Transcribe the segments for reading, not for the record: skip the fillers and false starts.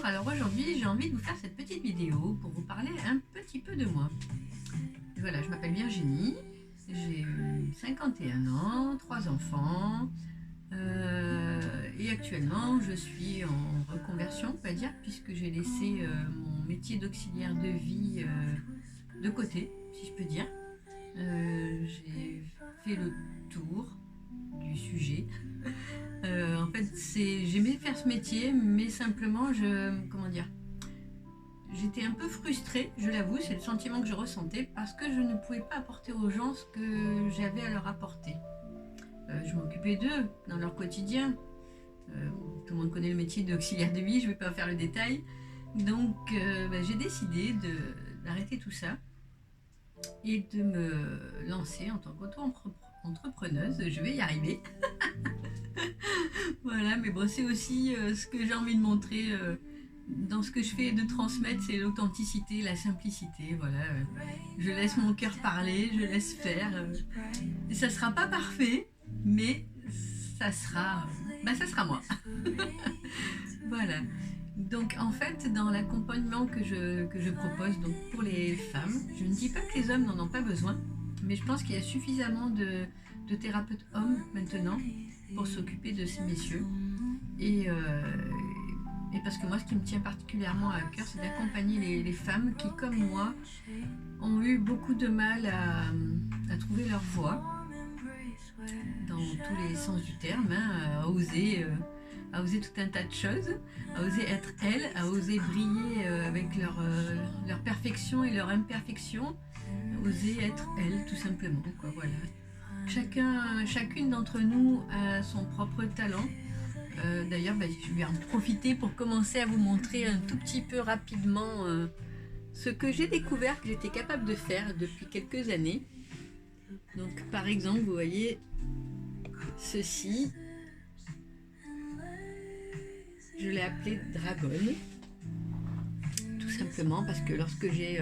Alors aujourd'hui j'ai envie de vous faire cette petite vidéo pour vous parler un petit peu de moi. Voilà, je m'appelle Virginie, j'ai 51 ans, 3 enfants et actuellement je suis en reconversion, on va dire, puisque j'ai laissé mon métier d'auxiliaire de vie de côté, si je peux dire. J'ai fait le tour du sujet. En fait, j'aimais faire ce métier, mais simplement, j'étais un peu frustrée, je l'avoue, c'est le sentiment que je ressentais, parce que je ne pouvais pas apporter aux gens ce que j'avais à leur apporter. Je m'occupais d'eux dans leur quotidien. Tout le monde connaît le métier d'auxiliaire de vie, je ne vais pas faire le détail. Donc, j'ai décidé d'arrêter tout ça et de me lancer en tant qu'auto-entrepreneuse. Je vais y arriver. Voilà, mais bon, c'est aussi ce que j'ai envie de montrer dans ce que je fais et de transmettre, c'est l'authenticité, la simplicité. Voilà, je laisse mon cœur parler, je laisse faire. Et ça sera pas parfait, mais ça sera moi. Voilà. Donc en fait, dans l'accompagnement que je propose donc pour les femmes, je ne dis pas que les hommes n'en ont pas besoin, mais je pense qu'il y a suffisamment de thérapeutes hommes maintenant pour s'occuper de ces messieurs. Et parce que moi, ce qui me tient particulièrement à cœur, c'est d'accompagner les femmes qui, comme moi, ont eu beaucoup de mal à trouver leur voie dans tous les sens du terme, à oser tout un tas de choses, à oser être elles, à oser briller avec leur perfection et leur imperfection, à oser être elles, tout simplement, quoi, voilà. Chacune d'entre nous a son propre talent. D'ailleurs, je vais en profiter pour commencer à vous montrer un tout petit peu rapidement ce que j'ai découvert que j'étais capable de faire depuis quelques années. Donc, par exemple, vous voyez ceci. Je l'ai appelé Dragon, tout simplement parce que lorsque j'ai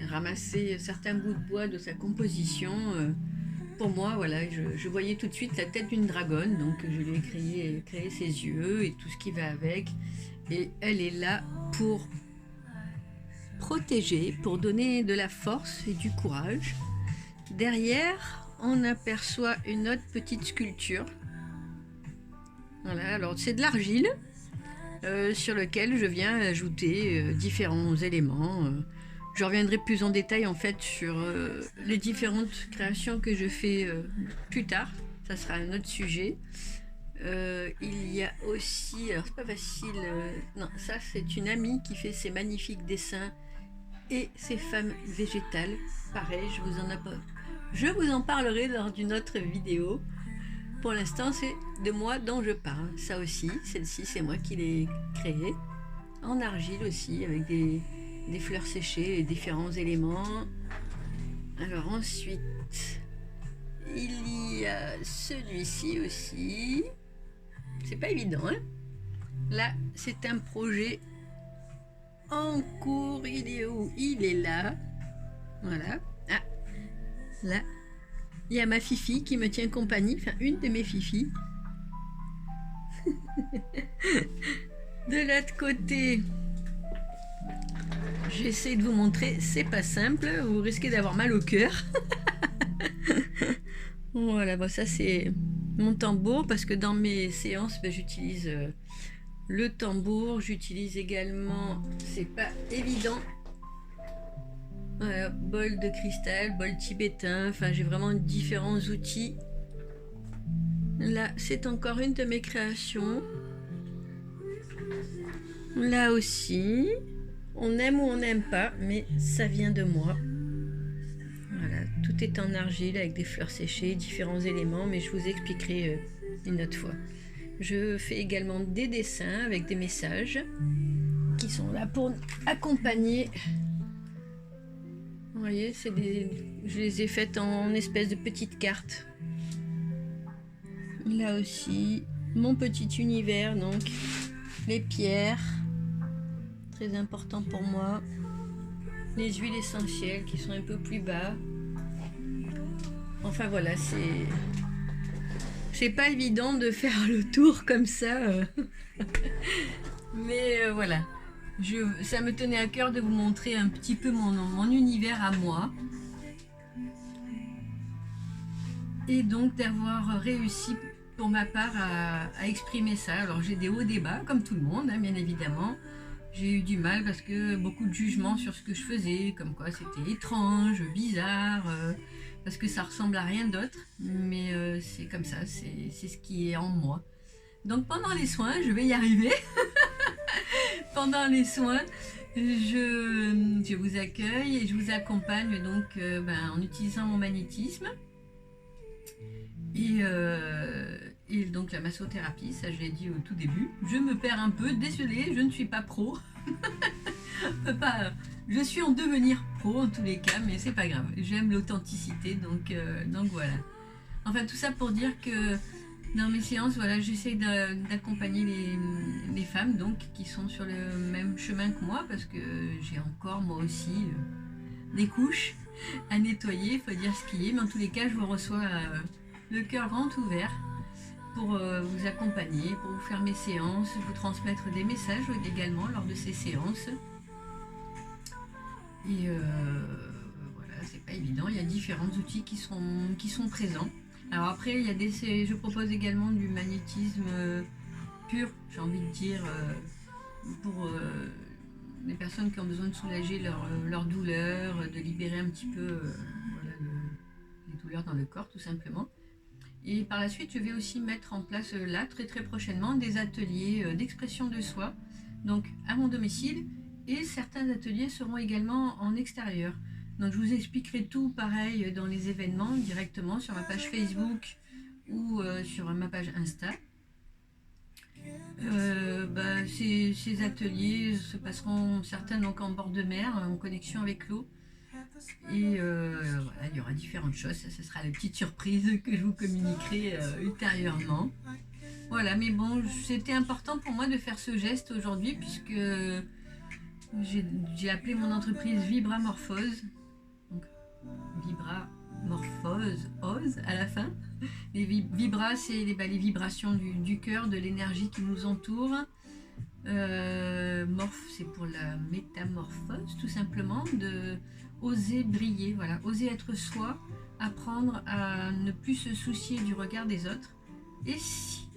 ramassé certains bouts de bois de sa composition, pour moi, voilà, je voyais tout de suite la tête d'une dragonne, donc je lui ai créé ses yeux et tout ce qui va avec. Et elle est là pour protéger, pour donner de la force et du courage. Derrière, on aperçoit une autre petite sculpture. Voilà, alors c'est de l'argile sur lequel je viens ajouter différents éléments. Je reviendrai plus en détail en fait sur les différentes créations que je fais plus tard. Ça sera un autre sujet. Il y a aussi, alors c'est pas facile, non, ça c'est une amie qui fait ces magnifiques dessins et ces femmes végétales. Pareil, je vous en parlerai lors d'une autre vidéo. Pour l'instant, c'est de moi dont je parle. Ça aussi, celle-ci, c'est moi qui l'ai créée. En argile aussi, avec des fleurs séchées et différents éléments. Alors ensuite, il y a celui-ci aussi. C'est pas évident, hein? Là, c'est un projet en cours. Il est où? Il est là. Voilà. Ah, là. Il y a ma fifi qui me tient compagnie, enfin une de mes fifis. De l'autre côté, j'essaie de vous montrer, c'est pas simple, vous risquez d'avoir mal au cœur. Voilà, bon, ça c'est mon tambour, parce que dans mes séances, j'utilise le tambour, j'utilise également, c'est pas évident, bol de cristal, bol tibétain, enfin j'ai vraiment différents outils. Là, c'est encore une de mes créations. Là aussi, on aime ou on n'aime pas, mais ça vient de moi. Voilà, tout est en argile avec des fleurs séchées, différents éléments, mais je vous expliquerai une autre fois. Je fais également des dessins avec des messages qui sont là pour accompagner. Vous voyez, je les ai faites en espèce de petites cartes. Là aussi, mon petit univers, donc les pierres, très important pour moi, les huiles essentielles qui sont un peu plus bas. Enfin voilà, c'est pas évident de faire le tour comme ça, Mais voilà, ça me tenait à cœur de vous montrer un petit peu mon univers à moi. Et donc d'avoir réussi pour ma part à exprimer ça. Alors j'ai des hauts débats, comme tout le monde, hein, bien évidemment. J'ai eu du mal parce que beaucoup de jugements sur ce que je faisais, comme quoi c'était étrange, bizarre, parce que ça ressemble à rien d'autre. Mais c'est comme ça, c'est ce qui est en moi. Donc pendant les soins, je vais y arriver. Pendant les soins, je vous accueille et je vous accompagne donc en utilisant mon magnétisme. Et donc la massothérapie, ça je l'ai dit au tout début. Je me perds un peu, désolée, je ne suis pas pro. Je suis en devenir pro en tous les cas, mais c'est pas grave. J'aime l'authenticité, donc voilà. Enfin tout ça pour dire que dans mes séances, voilà, j'essaie d'accompagner les femmes donc qui sont sur le même chemin que moi, parce que j'ai encore moi aussi des couches à nettoyer, il faut dire ce qui est, mais en tous les cas je vous reçois le cœur grand ouvert pour vous accompagner, pour vous faire mes séances, vous transmettre des messages également lors de ces séances. Et voilà, c'est pas évident, il y a différents outils qui sont présents. Alors après, je propose également du magnétisme pur, j'ai envie de dire, pour les personnes qui ont besoin de soulager leur douleur, de libérer un petit peu les douleurs dans le corps tout simplement. Et par la suite, je vais aussi mettre en place là, très très prochainement, des ateliers d'expression de soi, donc à mon domicile, et certains ateliers seront également en extérieur. Donc je vous expliquerai tout pareil dans les événements directement sur ma page Facebook ou sur ma page Insta. Ces ateliers se passeront certains donc en bord de mer, en connexion avec l'eau. Et voilà, il y aura différentes choses. Ça sera la petite surprise que je vous communiquerai ultérieurement. Voilà, mais bon, c'était important pour moi de faire ce geste aujourd'hui puisque j'ai appelé mon entreprise Vibramorphose. Donc, Vibramorphose, ose à la fin. Les vibras, c'est les vibrations du cœur, de l'énergie qui nous entoure. Morph, c'est pour la métamorphose, tout simplement, de oser briller, voilà, oser être soi, apprendre à ne plus se soucier du regard des autres. Et si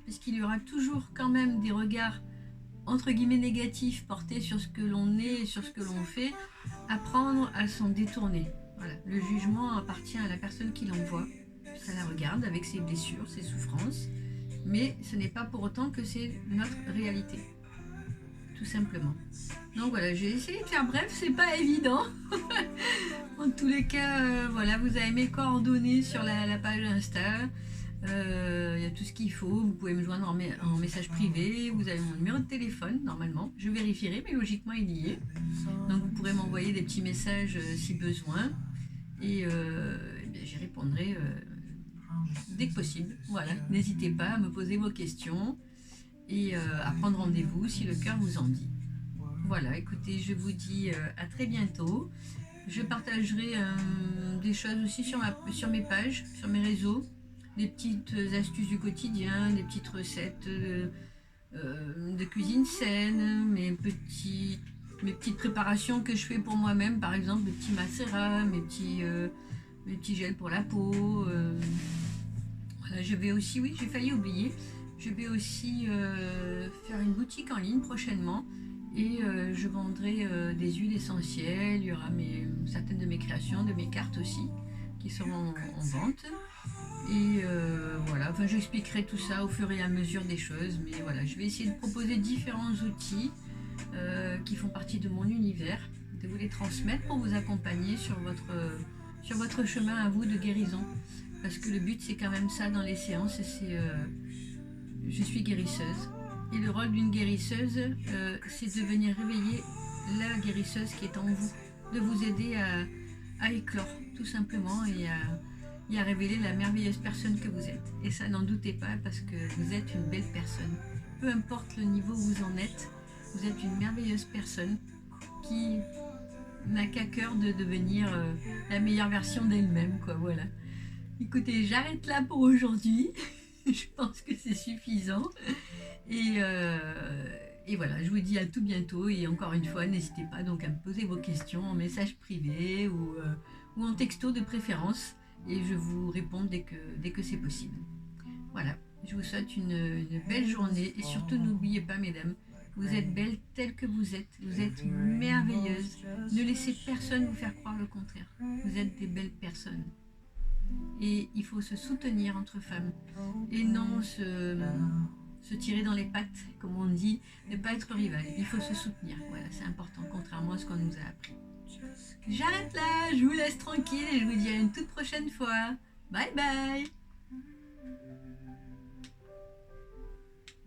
parce qu'il y aura toujours quand même des regards entre guillemets négatifs portés sur ce que l'on est et sur ce que l'on fait, apprendre à s'en détourner. Voilà, le jugement appartient à la personne qui l'envoie. Ça la regarde avec ses blessures, ses souffrances, mais ce n'est pas pour autant que c'est notre réalité, tout simplement. Donc voilà, j'ai essayé de faire bref, c'est pas évident. En tous les cas, voilà, vous avez mes coordonnées sur la page Insta. Il y a tout ce qu'il faut, vous pouvez me joindre en message privé, vous avez mon numéro de téléphone normalement, je vérifierai mais logiquement il y est, donc vous pourrez m'envoyer des petits messages si besoin et j'y répondrai dès que possible. Voilà, n'hésitez pas à me poser vos questions et à prendre rendez-vous si le cœur vous en dit. Voilà, écoutez, je vous dis à très bientôt. Je partagerai des choses aussi sur mes pages, sur mes réseaux, des petites astuces du quotidien, des petites recettes de cuisine saine, mes petites préparations que je fais pour moi-même, par exemple mes petits macérats, mes petits gels pour la peau. Voilà, je vais aussi, oui, j'ai failli oublier, je vais aussi faire une boutique en ligne prochainement et je vendrai des huiles essentielles, il y aura certaines de mes créations, de mes cartes aussi qui seront en vente. Et voilà, enfin j'expliquerai tout ça au fur et à mesure des choses, mais voilà, je vais essayer de proposer différents outils qui font partie de mon univers, de vous les transmettre pour vous accompagner sur votre chemin à vous de guérison. Parce que le but c'est quand même ça dans les séances, c'est je suis guérisseuse. Et le rôle d'une guérisseuse, c'est de venir réveiller la guérisseuse qui est en vous, de vous aider à éclore tout simplement et à révéler la merveilleuse personne que vous êtes. Et ça, n'en doutez pas, parce que vous êtes une belle personne. Peu importe le niveau où vous en êtes, vous êtes une merveilleuse personne qui n'a qu'à cœur de devenir la meilleure version d'elle-même, quoi, voilà. Écoutez, j'arrête là pour aujourd'hui. Je pense que c'est suffisant. Et Et voilà, je vous dis à tout bientôt et encore une fois, n'hésitez pas donc à me poser vos questions en message privé ou en texto de préférence et je vous réponds dès que c'est possible. Voilà, je vous souhaite une belle journée et surtout n'oubliez pas mesdames, vous êtes belles telles que vous êtes merveilleuses. Ne laissez personne vous faire croire le contraire. Vous êtes des belles personnes. Et il faut se soutenir entre femmes et non se tirer dans les pattes, comme on dit, ne pas être rival. Il faut se soutenir, voilà, c'est important, contrairement à ce qu'on nous a appris. J'arrête là, je vous laisse tranquille et je vous dis à une toute prochaine fois. Bye bye.